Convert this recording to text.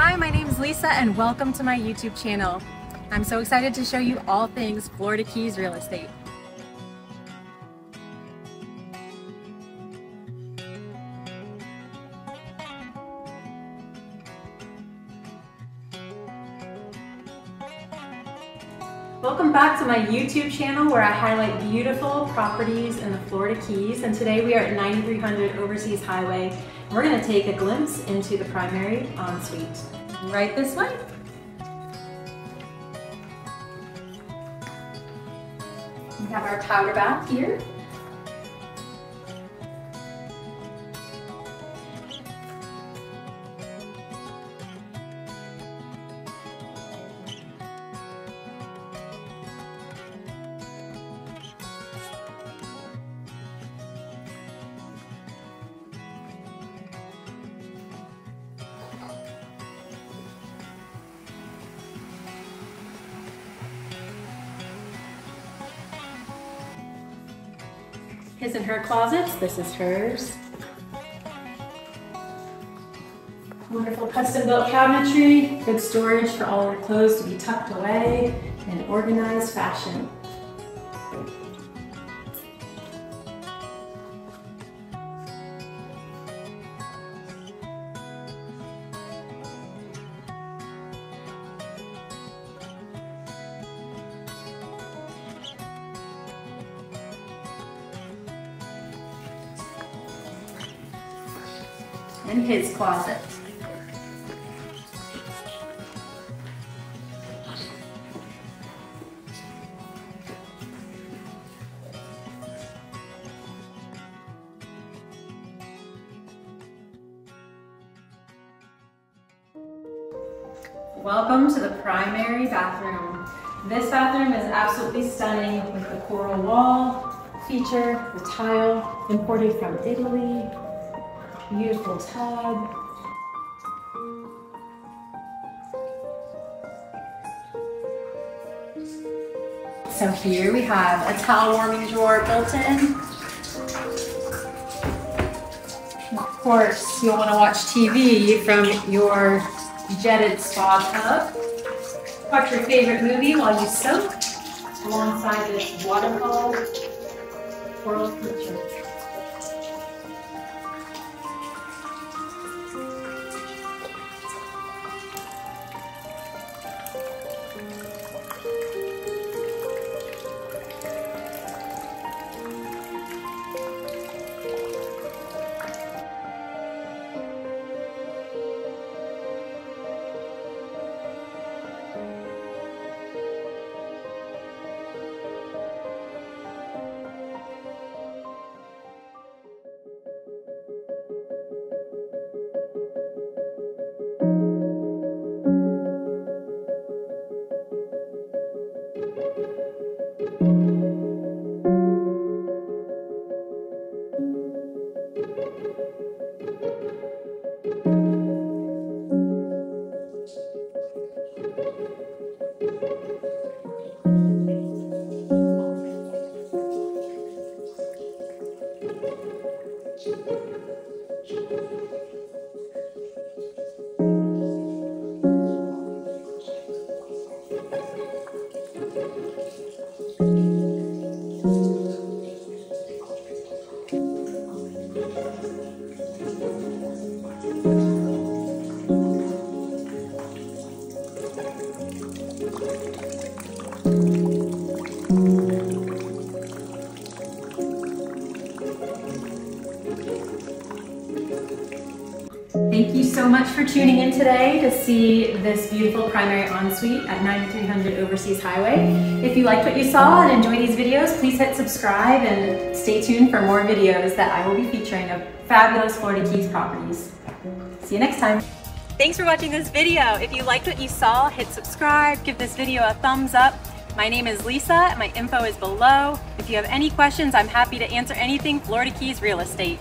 Hi, my name is Lisa and welcome to my YouTube channel. I'm so excited to show you all things Florida Keys real estate. Welcome back to my YouTube channel where I highlight beautiful properties in the Florida Keys, and today we are at 9300 Overseas Highway. We're going to take a glimpse into the primary ensuite. Right this way. We have our powder bath here. His and her closets. This is hers. Wonderful custom-built cabinetry. Good storage for all of your clothes to be tucked away in an organized fashion. And his closet. Welcome to the primary bathroom. This bathroom is absolutely stunning with the coral wall feature, the tile imported from Italy. Beautiful tub. So here we have a towel warming drawer built in. Of course, you'll want to watch TV from your jetted spa tub. Watch your favorite movie while you soak alongside this waterfall coral creature. Thank you so much for tuning in today to see this beautiful primary ensuite at 9300 Overseas Highway. If you liked what you saw and enjoy these videos, please hit subscribe and stay tuned for more videos that I will be featuring of fabulous Florida Keys properties. See you next time. Thanks for watching this video. If you liked what you saw, hit subscribe, give this video a thumbs up. My name is Lisa and my info is below. If you have any questions, I'm happy to answer anything Florida Keys real estate.